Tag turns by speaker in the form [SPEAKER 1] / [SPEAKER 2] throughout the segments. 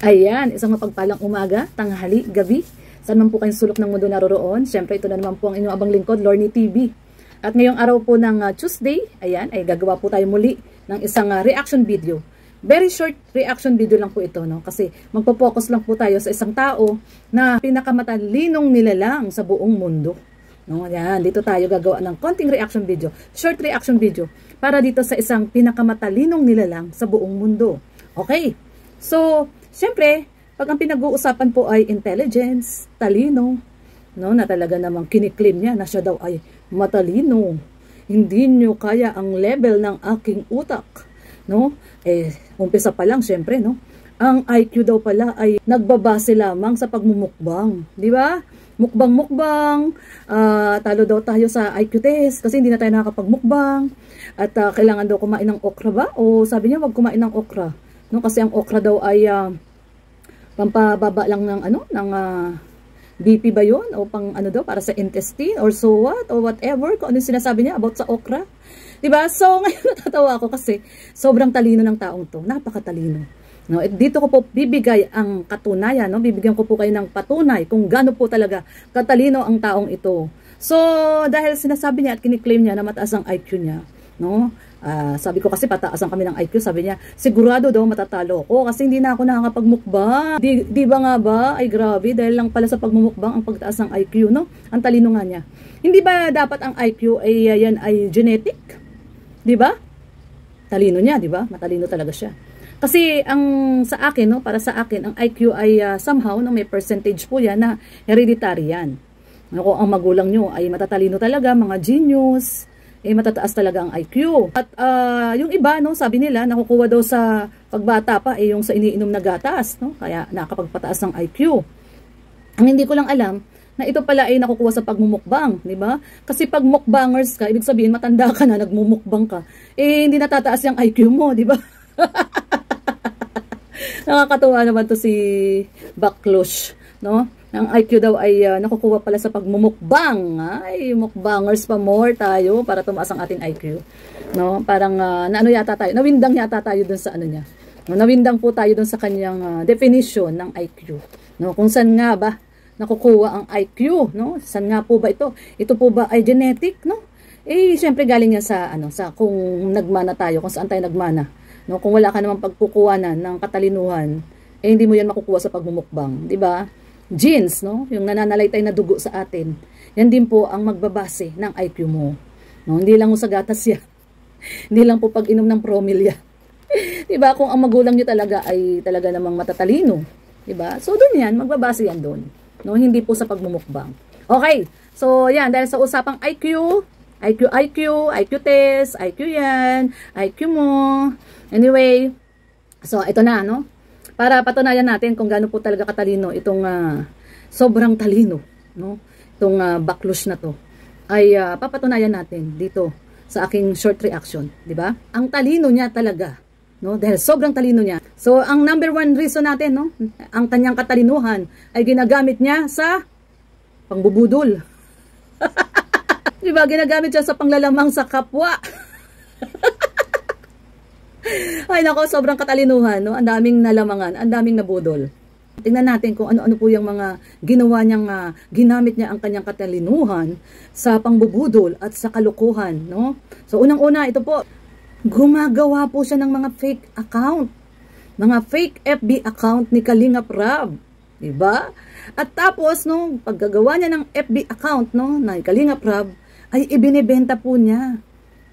[SPEAKER 1] Ayan, isang mapagpalang umaga, tanghali, gabi. Saan man po kayong sulok ng mundo naroroon. Siyempre, ito na naman po ang inyong abang lingkod, Lorny TV. At ngayong araw po ng Tuesday, ayan, ay gagawa po tayo muli ng isang reaction video. Very short reaction video lang po ito, no? Kasi magpo-focus lang po tayo sa isang tao na pinakamatalinong nilalang sa buong mundo. No, yan, dito tayo gagawa ng konting reaction video, short reaction video, para dito sa isang pinakamatalinong nilalang sa buong mundo. Okay, so, syempre, pag ang pinag-uusapan po ay intelligence, talino, no, na talaga namang kiniklaim niya na siya daw ay matalino. Hindi nyo kaya ang level ng aking utak, no? Umpisa pa lang, syempre, no? Ang IQ daw pala ay nagbabase lamang sa pagmumukbang, di ba? Mukbang, talo daw tayo sa IQ test kasi hindi na tayo nakakapagmukbang. At kailangan daw kumain ng okra ba? O sabi niya wag kumain ng okra, no? Kasi ang okra daw ay pampababa lang ng BP ba yun? O pang ano daw para sa intestine or so what? O whatever kung ano yung sinasabi niya about sa okra. Diba? So ngayon natatawa ako kasi sobrang talino ng taong to. Napakatalino. No, dito ko po bibigay ang katunayan, no? Bibigyan ko po kayo ng patunay kung gaano po talaga katalino ang taong ito. So, dahil sinasabi niya at kiniklaim niya na mataas ang IQ niya, no? Sabi ko kasi pataasan kami ng IQ, sabi niya, sigurado daw matatalo ko kasi hindi na ako nakakapagmukbang. Di ba nga ba? Ay grabe, dahil lang pala sa pagmumukbang ang pagtaas ng IQ, no? Ang talino nga niya. Hindi ba dapat ang IQ ay yan ay genetic? Di ba? Talino niya, di ba? Matalino talaga siya. Kasi ang sa akin, no, para sa akin, ang IQ ay somehow, no, may percentage po yan na hereditary yan. Kung ang magulang nyo ay matatalino talaga, mga genius, matataas talaga ang IQ. At yung iba, no, sabi nila, nakukuha daw sa pagbata pa, yung sa iniinom na gatas, no, kaya nakakapagpataas ng IQ. Ang hindi ko lang alam, na ito pala ay nakukuha sa pagmumukbang, di ba? Kasi pag mukbangers ka, ibig sabihin matanda ka na, nagmumukbang ka, hindi natataas yung IQ mo, di ba? Nakakatuwa naman to si Baklush, no? Ang IQ daw ay nakukuha pala sa pagmumukbang. Ay, mukbangers pa more tayo para tumaas ang ating IQ. No? Parang naano yata tayo, nawindang yata tayo dun sa ano niya. No? Nawindang po tayo dun sa kanyang definition ng IQ. No? Kung saan nga ba nakukuha ang IQ, no? Saan nga po ba ito? Ito po ba ay genetic, no? Syempre galing yan sa sa kung nagmana tayo, kung saan tayo nagmana. No, kung wala ka namang pagkukuhanan ng katalinuhan, hindi mo yan makukuha sa pagmumukbang, 'di ba? Genes, no, yung nananalaytay na dugo sa atin. Yan din po ang magbabase ng IQ mo. No, hindi lang sa gatas yan. Hindi lang po pag-inom ng Promil yan. 'Di ba? Kung ang magulang niyo talaga ay talaga namang matatalino, 'di ba? So doon yan, magbabase yan doon. No, hindi po sa pagmumukbang. Okay. So, yan, dahil sa usapang IQ test, IQ yan, IQ mo. Anyway, so ito na, no? Para patunayan natin kung gaano po talaga katalino itong sobrang talino, no? Itong Baklush na to. Ay papatunayan natin dito sa aking short reaction, di ba? Ang talino niya talaga, no? Dahil sobrang talino niya. So, ang number one reason natin, no? Ang kanyang katalinuhan ay ginagamit niya sa pangbubudol. Diba, ginagamit siya sa panglalamang sa kapwa. Ay nako, sobrang katalinuhan, no? Ang daming nalamangan, ang daming nabudol. Tingnan natin kung ano-ano po yung mga ginawa niyang, ginamit niya ang kanyang katalinuhan sa pangbubudol at sa kalukuhan, no? So, unang-una, ito po, gumagawa po siya ng mga fake account. Mga fake FB account ni Kalinga Prab. Diba? At tapos, no, paggagawa niya ng FB account, no, na Kalinga Prab, ay ibinebenta po niya.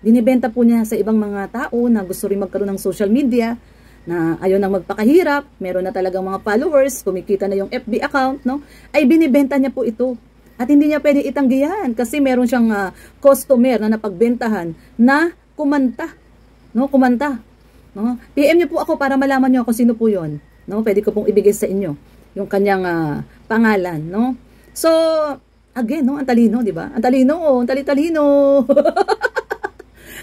[SPEAKER 1] Binibenta po niya sa ibang mga tao na gusto rin magkaroon ng social media, na ayaw nang magpakahirap, meron na talagang mga followers, kumikita na yung FB account, no, ay binibenta niya po ito. At hindi niya pwede itanggihan kasi meron siyang customer na napagbentahan na kumanta. No, kumanta. No? PM niyo po ako para malaman niyo kung sino po yon. No, pwede ko pong ibigay sa inyo yung kanyang pangalan, no? So, again, no, ang talino, di ba? Ang talino, ang talitalino.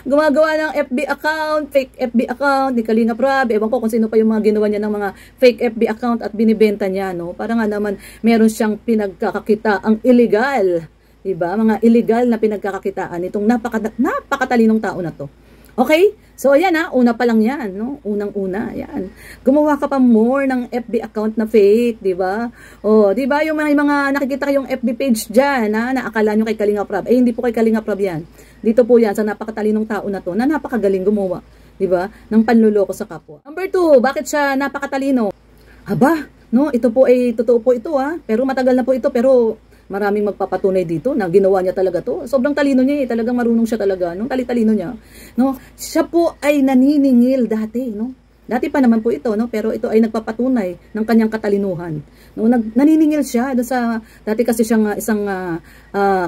[SPEAKER 1] Gumagawa ng FB account, fake FB account ni Kalinga Prab. Ewan ko kung sino pa yung mga ginawa niya ng mga fake FB account at binibenta niya, no? Para nga naman meron siyang pinagkakakita ang illegal, di ba? Mga illegal na pinagkakakitaan itong napakatalinong tao na to. Okay? So, ayan ha, una pa lang yan, no? Unang-una, ayan. Gumawa ka pa more ng FB account na fake, di ba? O, di ba, yung mga nakikita kayong FB page dyan, ha, na akala nyo kay Kalinga Prab. Eh, hindi po kay Kalinga Prab yan. Dito po yan, sa napakatalinong tao na to, na napakagaling gumawa, di ba, ng panluloko sa kapwa. Number 2, bakit siya napakatalino? Aba, no, ito po ay, totoo po ito, ha, pero matagal na po ito, pero maraming magpapatunay dito na ginawa niya talaga to. Sobrang talino niya eh. Talagang marunong siya talaga. Nung tali-talino niya. No? Siya po ay naniningil dati. No? Dati pa naman po ito. No? Pero ito ay nagpapatunay ng kanyang katalinuhan. No? Naniningil siya. Dati kasi siyang isang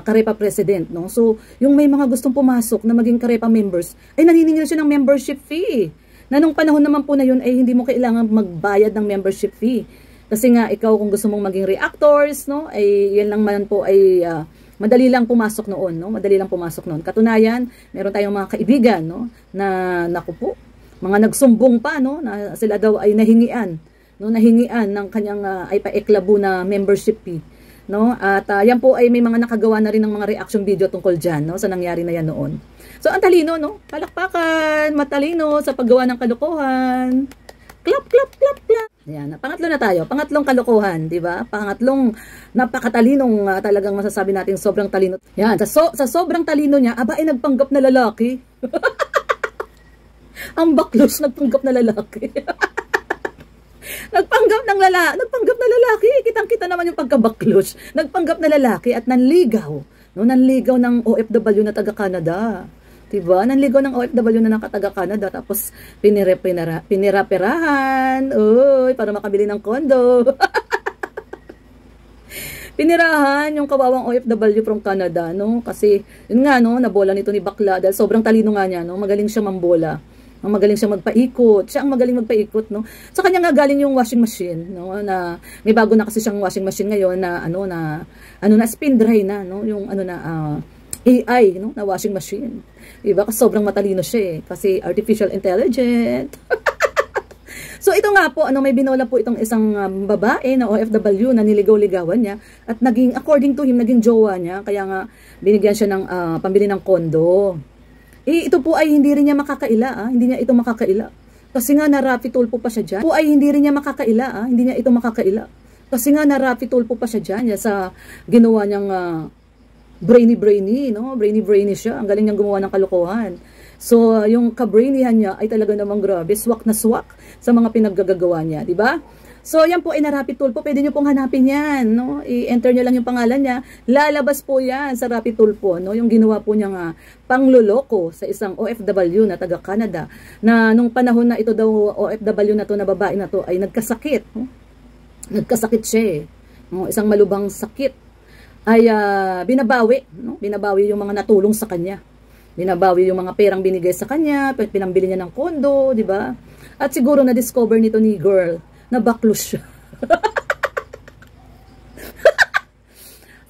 [SPEAKER 1] Karepa president. No? So, yung may mga gustong pumasok na maging Karepa members, ay naniningil siya ng membership fee. Na nung panahon naman po na yun, ay hindi mo kailangan magbayad ng membership fee. Kasi nga, ikaw kung gusto mong maging reactors, no, ay yan lang man po ay madali lang pumasok noon, no? Madali lang pumasok noon. Katunayan, meron tayong mga kaibigan, no, na naku po, mga nagsumbong pa, no, na sila daw ay nahingian, no, nahingian ng kanyang ay paeklabo na membership fee, no? At yan po ay may mga nakagawa na rin ng mga reaction video tungkol diyan, no, sa nangyari na yan noon. So ang talino, no? Palakpakan, matalino sa paggawa ng kalokohan. Clap, clap, clap, clap. Ayan, pangatlo na tayo. Pangatlong kalokohan, di ba? Pangatlong napakatalinong talagang masasabi natin sobrang talino. Yan, sa sobrang talino niya, aba ay nagpanggap na lalaki. Ang baklos, nagpanggap na lalaki. Nagpanggap na lalaki. Kitang-kita naman yung pagkabaklos. Nagpanggap na lalaki at nanligaw. No, nanligaw ng OFW na taga-Canada. Diba? Nanligaw ng OFW na nakataga-Canada, tapos piniraperahan, uy, para makabili ng kondo. Pinirahan yung kawawang OFW from Canada, no? Kasi, yun nga, no, nabola nito ni bakla, dahil sobrang talino nga niya, no? Magaling siya mambola. Magaling siya magpaikot. Siya ang magaling magpaikot, no? Sa kanya nga galing yung washing machine, no? Na, may bago na kasi siyang washing machine ngayon na, spin dry na, no? Yung, AI, no, na washing machine. Diba? Kasi sobrang matalino siya eh. Kasi artificial intelligent. So ito nga po, may binola po itong isang babae na OFW na niligaw-ligawan niya. At naging, according to him, naging jowa niya. Kaya nga, binigyan siya ng pambili ng kondo. Eh, ito po ay hindi rin niya makakaila. Hindi niya ito makakaila. Kasi nga, na-Rapi Tulfo pa siya dyan. Po ay hindi rin niya makakaila. Hindi niya ito makakaila. Kasi nga, na-Rapi Tulfo pa siya dyan. Sa ginawa niyang brainy, no? Brainy siya. Ang galing niyang gumawa ng kalokohan. So, yung ka-brainihan niya ay talaga namang grabe. Swak na swak sa mga pinaggagawa niya, di ba? So, yan po ay na-Rapi Tulfo. Pwede niyo pong hanapin yan, no? I-enter niyo lang yung pangalan niya. Lalabas po yan sa Rapi Tulfo, no? Yung ginawa po niya pangloloko sa isang OFW na taga-Canada. Na nung panahon na ito daw, OFW na to, na babae na to, ay nagkasakit. No? Nagkasakit siya eh. No? Isang malubhang sakit. Ay binabawi, no? Binabawi yung mga natulong sa kanya. Binabawi yung mga perang binigay sa kanya, pinambili niya ng kondo, di ba? At siguro na-discover nito ni girl na baklos siya.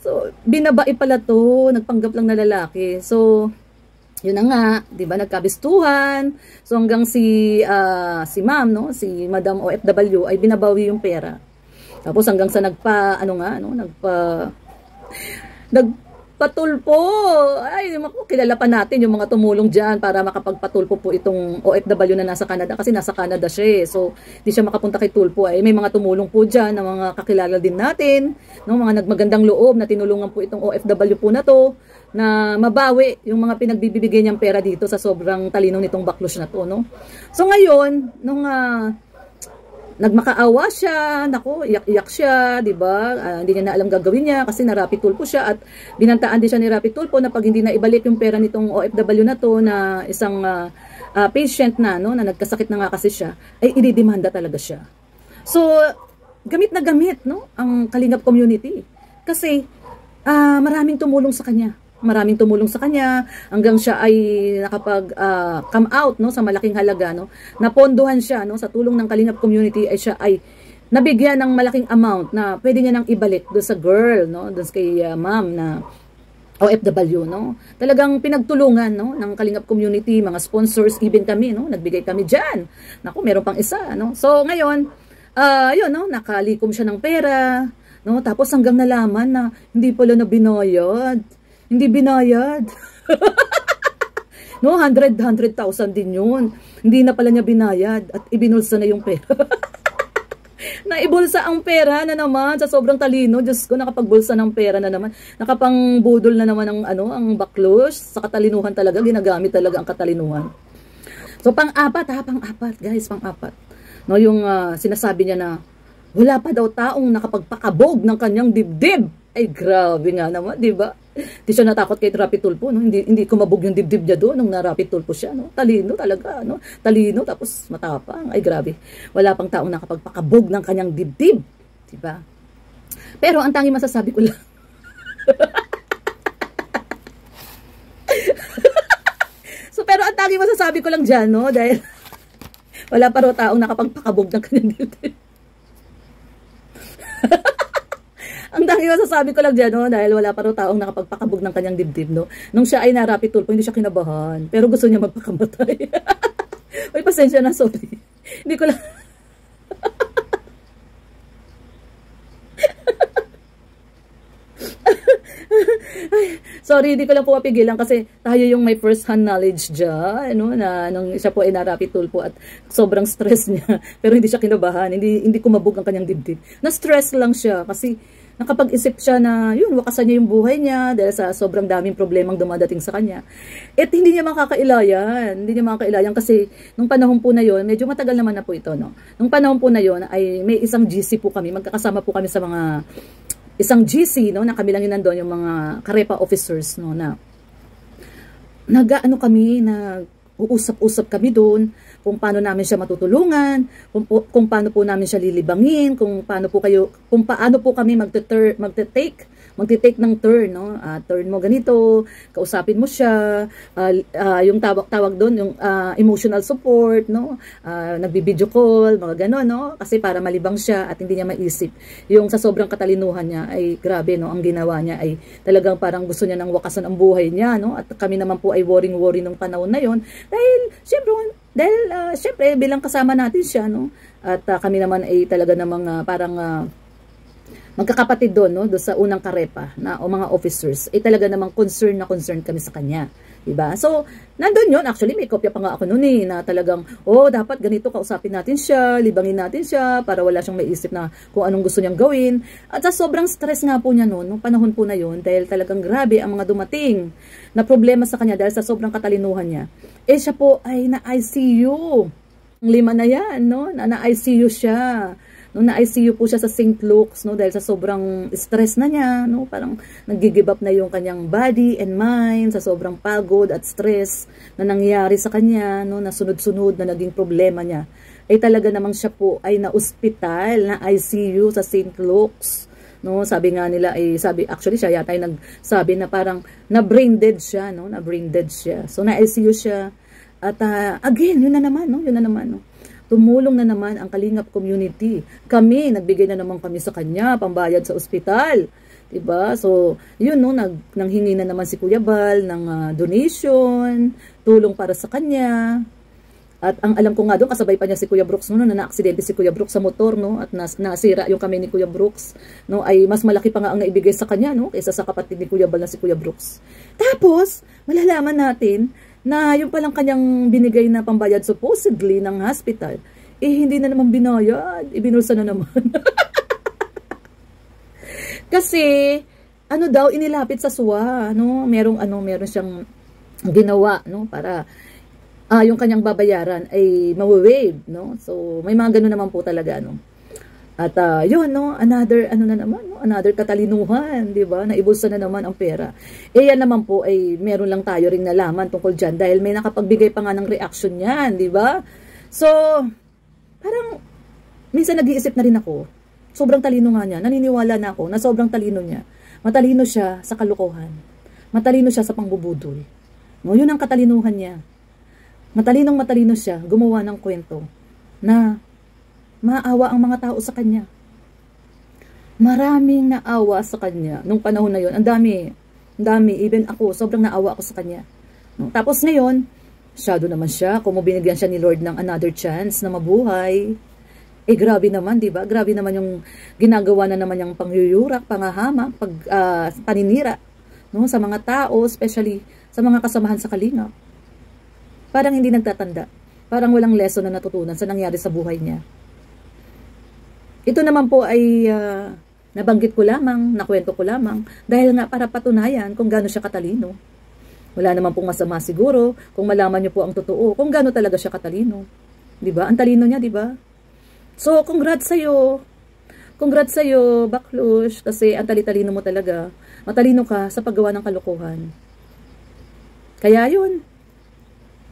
[SPEAKER 1] So, binabai pala to, nagpanggap lang na lalaki. So, yun na nga, di ba, nagkabistuhan. So, hanggang si ma'am, no? Si Madam OFW ay binabawi yung pera. Tapos hanggang sa nagpatulpo. Ay, kilala pa natin yung mga tumulong dyan para makapagpatulpo po itong OFW na nasa Canada. Kasi nasa Canada siya eh. So, di siya makapunta kay Tulpo. Ay, may mga tumulong po dyan na mga kakilala din natin. No? Mga nagmagandang loob na tinulungan po itong OFW po na to na mabawi yung mga pinagbibigay niyang pera dito sa sobrang talino nitong baklos na to. No? So, ngayon, nung nagmakaawa siya, nako, iyak-iyak siya, di ba? Hindi niya na alam gagawin niya kasi na-Rapi Tulfo siya at binantaan din siya ni Rapi Tulfo na pag hindi na ibalik yung pera nitong OFW na to na isang patient na, no, na nagkasakit na nga kasi siya, ay ididemanda talaga siya. So, gamit na gamit, no, ang Kalingap community. Kasi, maraming tumulong sa kanya. Maraming tumulong sa kanya hanggang siya ay nakapag-come out, no, sa malaking halaga, no. Napondohan siya, no, sa tulong ng Kalingap community ay siya ay nabigyan ng malaking amount na pwede niya nang ibalik doon sa girl, no, doon kay ma'am na OFW, no. Talagang pinagtulungan, no, ng Kalingap community, mga sponsors, even kami, no, nagbigay kami diyan. Naku, meron pang isa, no. So ngayon, yun, no, nakalikom siya ng pera, no, tapos hanggang nalaman na hindi pala na binayad. Hindi binayad. No, 100,000 din yun. Hindi na pala niya binayad at ibinulsa na yung pera. Naibulsa ang pera na naman sa sobrang talino. Diyos ko, nakapagbulsa ng pera na naman. Nakapangbudol na naman ang, ang baklos. Sa katalinuhan talaga, ginagamit talaga ang katalinuhan. So, pang-apat guys, pang-apat. No, yung sinasabi niya na, wala pa daw taong nakapagpakabog ng kanyang dibdib. Ay, grabe nga naman, di ba? Di siya natakot kay Rapi Tulfo, no? Hindi kumabog yung dibdib niya doon nung na-Rapi Tulfo siya, no? Talino talaga, no? Talino, tapos matapang. Ay, grabe. Wala pang taong nakapagpakabog ng kanyang dibdib. Di ba? Pero ang tanging masasabi ko lang, pero ang tanging masasabi ko lang dyan, no? Dahil wala pa raw taong nakapagpakabog ng kanyang dibdib. Ang tanging masasabi ko lang dyan, no? Dahil wala pa raw taong nakapagpakabog ng kanyang dibdib, no? Nung siya ay na-Rapi Tulfo, hindi siya kinabahan. Pero gusto niya magpakamatay. Uy, pasensya na, sorry. Hindi ko lang... Sorry, hindi ko lang po mapigilan kasi tayo yung may first hand knowledge dyan, no? Na nung siya po ay na-Rapi Tulfo at sobrang stress niya. Pero hindi siya kinabahan, hindi kumabog ang kanyang dibdib. Na-stress lang siya kasi nakapag-isip siya na yun, wakasan niya yung buhay niya dahil sa sobrang daming problemang dumadating sa kanya. At hindi niya makakailayan. Hindi niya makakailayan kasi nung panahon po na yon, medyo matagal naman na po ito, no? Nung panahon po na yon ay may isang GC po kami, magkakasama po kami sa mga isang GC, no, na kami lang yun nandun, yung mga Karepa officers, no, na nag-ano kami, nag-uusap-usap kami doon kung paano namin siya matutulungan, kung paano po namin siya lilibangin, kung paano po kami magte-take ng turn, no? Turn mo ganito, kausapin mo siya, yung tawag doon, yung emotional support, no? Nagbi-video call, mga gano'n, no? Kasi para malibang siya at hindi niya maisip. Yung sa sobrang katalinuhan niya ay grabe, no? Ang ginawa niya ay talagang parang gusto niya nang wakasan ang buhay niya, no? At kami naman po ay worry nung panahon na yon. Dahil syempre bilang kasama natin siya, no? At kami naman ay talaga namang parang magkakapatid doon, no? Doon sa unang Karepa na o mga officers, ay talaga namang concern kami sa kanya. Diba? So, nandun yun. Actually, may kopya pa nga ako noon na talagang, dapat ganito kausapin natin siya, libangin natin siya, para wala siyang maisip na kung anong gusto niyang gawin. At sa sobrang stress nga po niya noon, nung panahon po na yun, dahil talagang grabe ang mga dumating na problema sa kanya dahil sa sobrang katalinuhan niya. Siya po ay na-ICU. 5 na yan, no? Na-ICU siya. Nung na-ICU po siya sa St. Luke's, no, dahil sa sobrang stress na niya, no, parang nag-give up na yung kanyang body and mind sa sobrang pagod at stress na nangyari sa kanya, no, na sunod-sunod na naging problema niya. Ay talaga namang siya po ay na-ospital, na-ICU sa St. Luke's. No, sabi nga nila actually siya yata ay nagsabi na parang na-brain dead siya, no, na-brain dead siya. So na-ICU siya at again, yun na naman, no. Tumulong na naman ang Kalingap community. Kami, nagbigay na naman kami sa kanya, pambayad sa ospital. Diba? So, yun, no, nanghingi na naman si Kuya Bal ng donation, tulong para sa kanya. At ang alam ko nga doon, kasabay pa niya si Kuya Brooks, no, na na-aksidente si Kuya Brooks sa motor, no, at nasira yung kamay ni Kuya Brooks, no, ay mas malaki pa nga ang naibigay sa kanya, no, kaysa sa kapatid ni Kuya Bal na si Kuya Brooks. Tapos, malalaman natin na yung palang kanyang binigay na pambayad supposedly ng hospital, hindi na naman binayad, ibinulsa na naman. Kasi, inilapit sa SWA, no, meron siyang ginawa, no, para yung kanyang babayaran ay ma-waive, no, so may mga ganun naman po talaga, no. At yun, no, another katalinuhan, di ba? Naibulsa na naman ang pera. Yan naman po ay meron lang tayo ring nalaman tungkol dyan dahil may nakapagbigay pa nga ng reaction yan, di ba? So, parang minsan nag-iisip na rin ako, sobrang talino nga niya, naniniwala na ako na sobrang talino niya. Matalino siya sa kalokohan. Matalino siya sa pangbubudol. No, yun ang katalinuhan niya. Matalino siya, gumawa ng kwento na maawa ang mga tao sa kanya. Maraming naawa sa kanya. Nung panahon na yon, ang dami. Even ako, sobrang naawa ako sa kanya. No? Tapos ngayon, masyado naman siya. Kung binigyan siya ni Lord ng another chance na mabuhay, grabe naman, di ba? Grabe naman yung ginagawa na naman yung pangyuyurak, pangahama, paninira, no? Sa mga tao, especially sa mga kasamahan sa Kalingap. Parang hindi nagtatanda. Parang walang lesson na natutunan sa nangyari sa buhay niya. Ito naman po ay nabanggit ko lamang, nakwento ko lamang, dahil nga para patunayan kung gaano siya katalino. Wala naman pong masama siguro kung malaman niyo po ang totoo, kung gaano talaga siya katalino. 'Di ba? Ang talino niya, 'di ba? So, congrats sa'yo. Congrats sa'yo, Baklush, kasi ang tali-talino mo talaga. Matalino ka sa paggawa ng kalokohan. Kaya yun,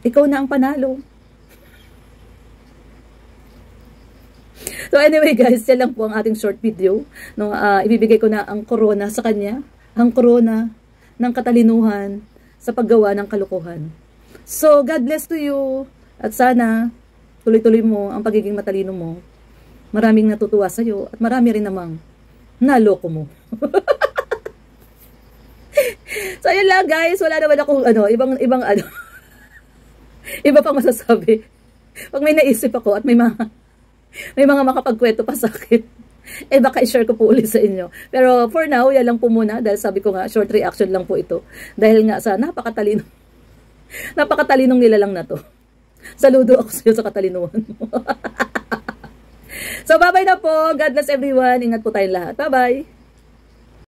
[SPEAKER 1] ikaw na ang panalo. So anyway guys, yan lang po ang ating short video. No, ibibigay ko na ang corona sa kanya. Ang corona ng katalinuhan sa paggawa ng kalokohan. So, God bless to you. At sana, tuloy-tuloy mo ang pagiging matalino mo. Maraming natutuwa sa'yo at marami rin namang naloko mo. So, ayun lang guys. Wala naman akong ibang iba pang masasabi. Pag may naisip ako at may mga makapagkwento pa sa akin, baka i-share ko po ulit sa inyo. Pero for now, yan lang po muna. Dahil sabi ko nga, short reaction lang po ito. Dahil nga sa napakatalinong nilalang na to. Saludo ako sa iyo sa katalinuhan mo. So, bye-bye na po. God bless everyone. Ingat po tayong lahat. Bye-bye.